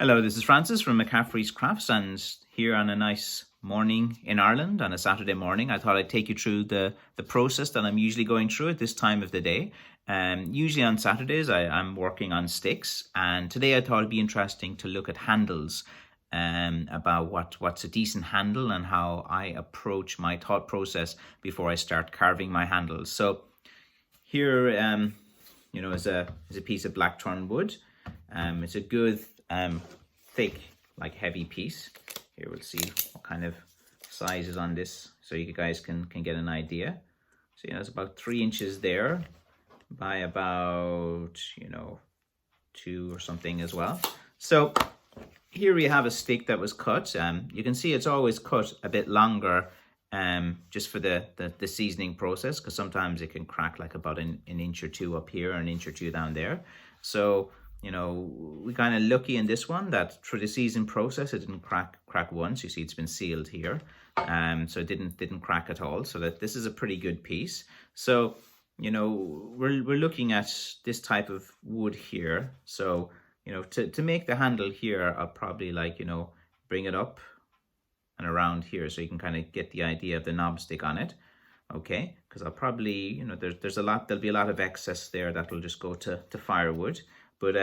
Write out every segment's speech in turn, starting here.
Hello, this is Francis from McCaffrey's Crafts, and here on a nice morning in Ireland on a Saturday morning, I thought I'd take you through the process that I'm usually going through at this time of the day. Usually on Saturdays, I'm working on sticks, and today I thought it'd be interesting to look at handles, about what's a decent handle and how I approach my thought process before I start carving my handles. So here, is a piece of blackthorn wood. It's a good thick, like heavy piece. Here we'll see what kind of size is on this, so you guys can get an idea. So it's about 3 inches there by about 2 or something as well. So here we have a stick that was cut. You can see it's always cut a bit longer, just for the seasoning process, because sometimes it can crack like about an inch or two up here, an inch or two down there. So we kind of lucky in this one that through the season process it didn't crack once. You see it's been sealed here, so it didn't crack at all. So that this is a pretty good piece. So we're looking at this type of wood here. So to make the handle here, I'll probably bring it up and around here so you can kind of get the idea of the knob stick on it. Okay, because I'll probably there'll be a lot of excess there that will just go to firewood. But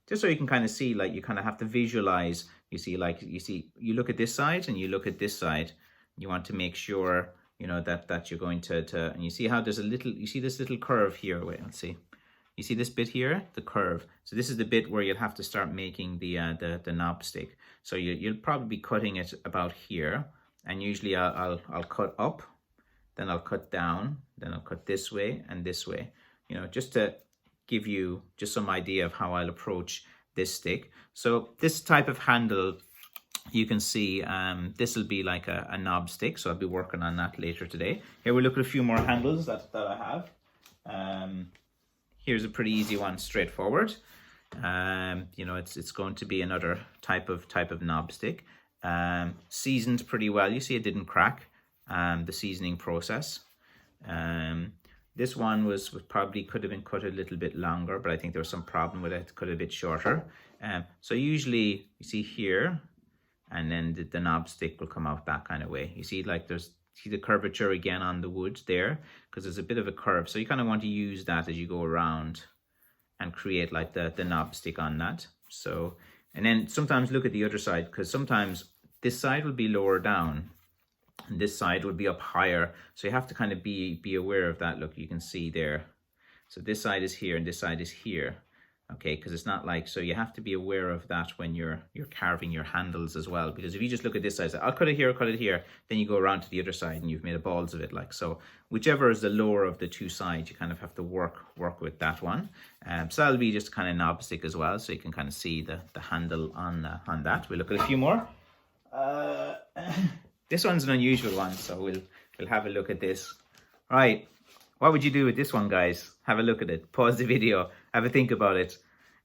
just so you can kind of see, you kind of have to visualize. You look at this side and you look at this side. You want to make sure that you're going to and you see how there's you see this little curve here. Wait, let's see. You see this bit here, the curve. So this is the bit where you'll have to start making the knob stick. So you'll probably be cutting it about here, and usually I'll cut up, then I'll cut down, then I'll cut this way and this way. Just to give you just some idea of how I'll approach this stick. So this type of handle, you can see this will be like a knob stick, so I'll be working on that later today. Here we'll look at a few more handles that I have. Here's a pretty easy one, straightforward. It's going to be another type of knob stick, seasoned pretty well. You see it didn't crack, the seasoning process. This one was probably could have been cut a little bit longer, but I think there was some problem with it. Cut a bit shorter. So usually you see here, and then the knob stick will come out that kind of way. You see see the curvature again on the wood there, because there's a bit of a curve. So you kind of want to use that as you go around and create like the knob stick on that. So, and then sometimes look at the other side, because sometimes this side will be lower down and this side would be up higher. So you have to kind of be aware of that. Look, you can see there. So this side is here and this side is here. Okay, because it's not so you have to be aware of that when you're carving your handles as well. Because if you just look at this side, say, I'll cut it here, then you go around to the other side and you've made a balls of it. So whichever is the lower of the two sides, you kind of have to work with that one. So that'll be just kind of knob stick as well, so you can kind of see the handle on that. We'll look at a few more. This one's an unusual one, so we'll have a look at this. Right. What would you do with this one, guys? Have a look at it. Pause the video. Have a think about it.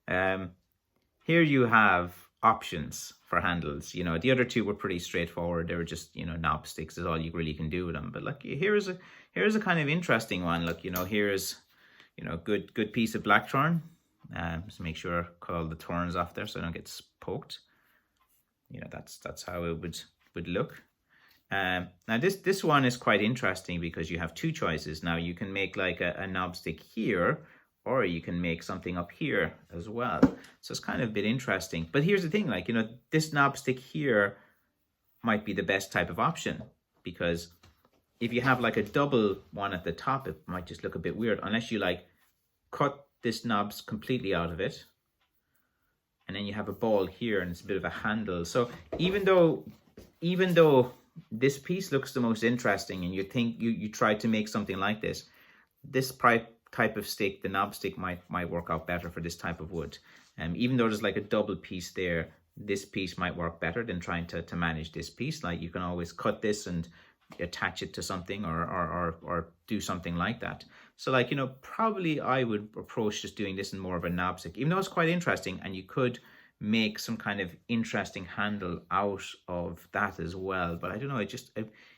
Here you have options for handles. The other two were pretty straightforward. They were just, knob sticks is all you really can do with them. But look, here's a kind of interesting one. Look, here's, good piece of blackthorn. Just make sure cut all the thorns off there so I don't get poked. That's how it would look. Now this one is quite interesting because you have two choices. Now you can make like a knob stick here, or you can make something up here as well. So it's kind of a bit interesting. But here's the thing, this knob stick here might be the best type of option, because if you have like a double one at the top, it might just look a bit weird unless you cut this knobs completely out of it. And then you have a ball here and it's a bit of a handle. So even though this piece looks the most interesting and you think you try to make something like this type of stick, the knob stick might work out better for this type of wood. Even though there's like a double piece there, this piece might work better than trying to manage this piece. You can always cut this and attach it to something or do something like that. So probably I would approach just doing this in more of a knob stick, even though it's quite interesting, and you could make some kind of interesting handle out of that as well. But I don't know,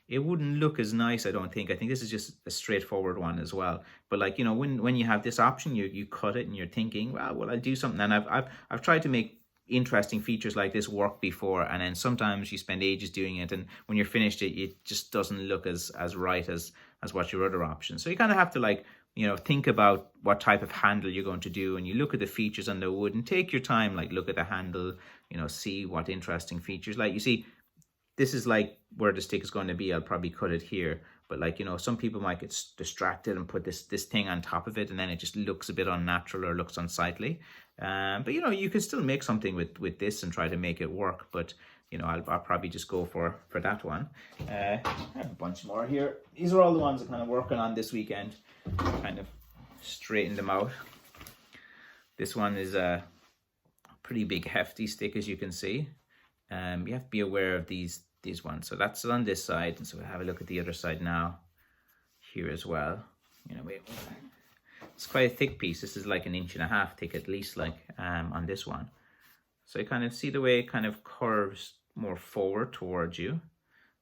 it wouldn't look as nice, I don't think. I think this is just a straightforward one as well. But when you have this option, you cut it and you're thinking, well, I'll do something. And I've tried to make interesting features like this work before, and then sometimes you spend ages doing it, and when you're finished it just doesn't look as right as what your other options. So you kind of have to, like, you know, think about what type of handle you're going to do, and you look at the features on the wood and take your time, like look at the handle, you know, see what interesting features. Like, you see, this is like where the stick is going to be. I'll probably cut it here, but like, you know, some people might get distracted and put this thing on top of it, and then it just looks a bit unnatural or looks unsightly. But you know, you can still make something with this and try to make it work. But you know, I'll probably just go for that one. I have a bunch more here. These are all the ones I'm kind of working on this weekend. Kind of straighten them out. This one is a pretty big hefty stick, as you can see. You have to be aware of these ones. So that's on this side, and so we'll have a look at the other side now. Here as well. You know, it's quite a thick piece. This is like 1.5 inches thick at least, like on this one. So you kind of see the way it kind of curves more forward towards you.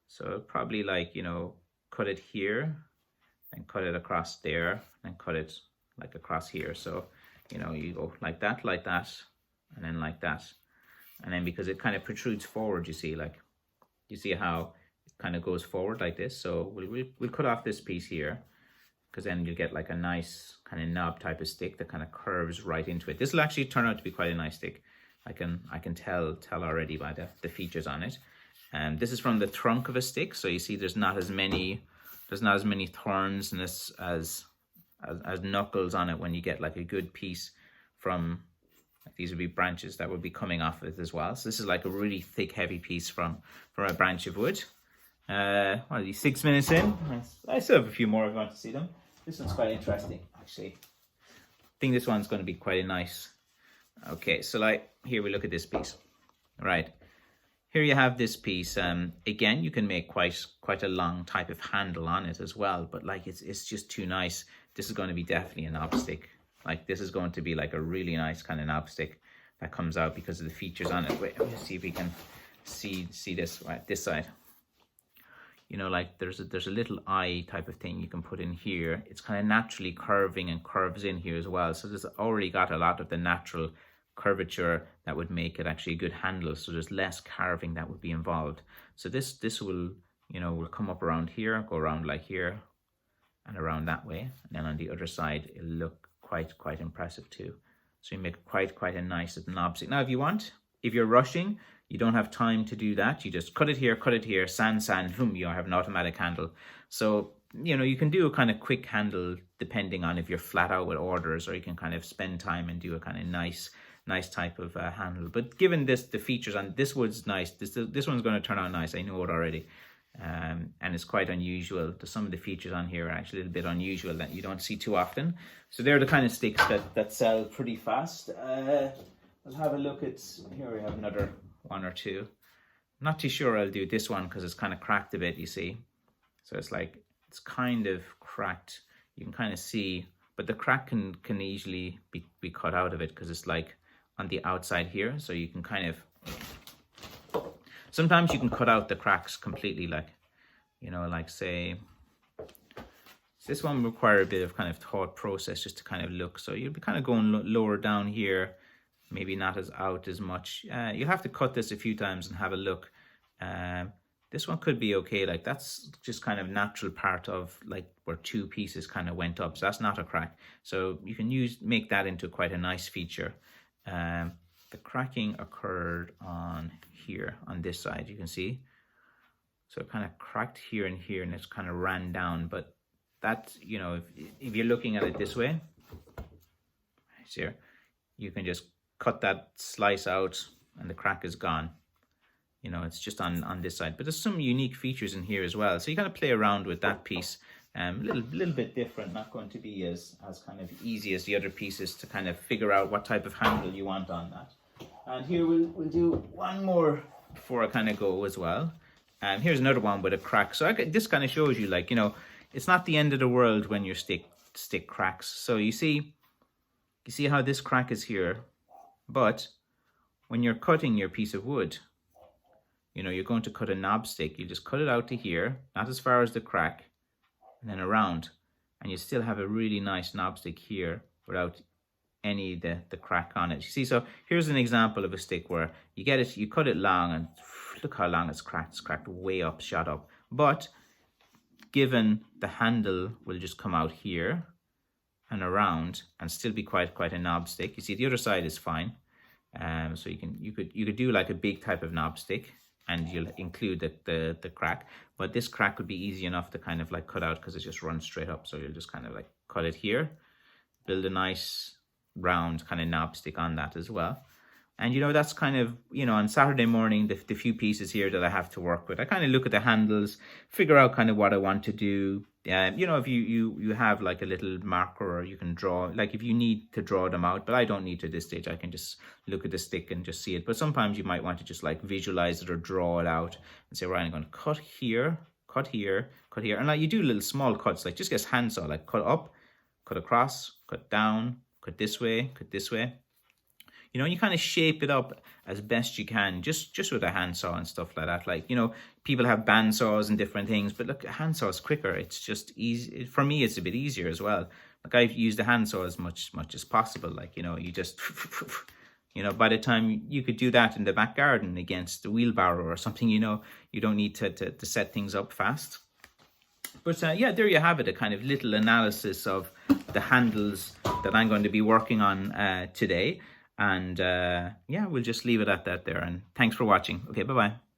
So probably, like, you know, cut it here and cut it across there and cut it like across here. So, you know, you go like that, and then like that. And then because it kind of protrudes forward, you see, like, you see how it kind of goes forward like this. So we'll cut off this piece here, because then you'll get like a nice kind of knob type of stick that kind of curves right into it. This will actually turn out to be quite a nice stick. I can tell already by the features on it. And this is from the trunk of a stick, so you see there's not as many thorns and as knuckles on it when you get like a good piece from, like, these would be branches that would be coming off it as well. So this is like a really thick, heavy piece from a branch of wood. What are these, 6 minutes in? I still have a few more if you want to see them. This one's quite interesting, actually. I think this one's going to be quite a nice. Okay, so like here we look at this piece. Right, here you have this piece. Again, you can make quite a long type of handle on it as well, but like it's just too nice. This is going to be definitely a knob stick. Like, this is going to be like a really nice kind of knob stick that comes out because of the features on it. Wait, let me see if we can see this right this side. You know, like there's a little eye type of thing you can put in here. It's kind of naturally curving and curves in here as well. So there's already got a lot of the natural curvature that would make it actually a good handle. So there's less carving that would be involved. So this will, you know, will come up around here, go around like here and around that way. And then on the other side, it'll look quite impressive too. So you make quite a nice little knob stick. Now, if you want, if you're rushing, you don't have time to do that. You just cut it here, sand, boom, you have an automatic handle. So, you know, you can do a kind of quick handle depending on if you're flat out with orders, or you can kind of spend time and do a kind of nice type of handle. But given the features on this wood's nice, this one's going to turn out nice. I know it already. And it's quite unusual. Some of the features on here are actually a little bit unusual that you don't see too often. So they're the kind of sticks that sell pretty fast. I'll have a look at, here we have another one or two. I'm not too sure I'll do this one because it's kind of cracked a bit, you see. So it's like, it's kind of cracked. You can kind of see, but the crack can easily be cut out of it because it's like on the outside here. So you can kind of, sometimes you can cut out the cracks completely, like, you know, like say, this one will require a bit of kind of thought process just to kind of look. So you'll be kind of going lower down here, maybe not as out as much. You'll have to cut this a few times and have a look. This one could be okay. Like, that's just kind of natural part of like where two pieces kind of went up. So that's not a crack. So you can make that into quite a nice feature. The cracking occurred on here, on this side, you can see. So it kind of cracked here and here, and it's kind of ran down. But that, you know, if you're looking at it this way, here, you can just cut that slice out and the crack is gone. You know, it's just on this side. But there's some unique features in here as well. So you kind of play around with that piece. A little bit different, not going to be as kind of easy as the other pieces to kind of figure out what type of handle you want on that. And here we'll do one more before I kind of go as well. And here's another one with a crack. So this kind of shows you, like, you know, it's not the end of the world when your stick cracks. So you see how this crack is here, but when you're cutting your piece of wood, you know, you're going to cut a knob stick. You just cut it out to here, not as far as the crack, and then around, and you still have a really nice knob stick here without any of the crack on it. You see, so here's an example of a stick where you get it, you cut it long, and look how long it's cracked way up, shot up. But given the handle will just come out here and around and still be quite a knob stick. You see, the other side is fine. So you could do like a big type of knob stick, and you'll include the crack. But this crack would be easy enough to kind of like cut out because it just runs straight up. So you'll just kind of like cut it here, build a nice round kind of knob stick on that as well. And you know, that's kind of, you know, on Saturday morning, the few pieces here that I have to work with, I kind of look at the handles, figure out kind of what I want to do. You know, if you have like a little marker, or you can draw, like if you need to draw them out, but I don't need to at this stage. I can just look at the stick and just see it. But sometimes you might want to just like visualize it or draw it out and say, right, I'm going to cut here, cut here, cut here. And like you do little small cuts, like just get handsaw, like cut up, cut across, cut down, cut this way, cut this way. You know, you kind of shape it up as best you can, just with a handsaw and stuff like that. Like, you know, people have bandsaws and different things, but look, a handsaw is quicker. It's just easy. For me, it's a bit easier as well. Like, I've used a handsaw as much as possible. Like, you know, you just, you know, by the time you could do that in the back garden against a wheelbarrow or something, you know, you don't need to set things up fast. But yeah, there you have it, a kind of little analysis of the handles that I'm going to be working on today. And yeah, we'll just leave it at that there. And thanks for watching. Okay, bye-bye.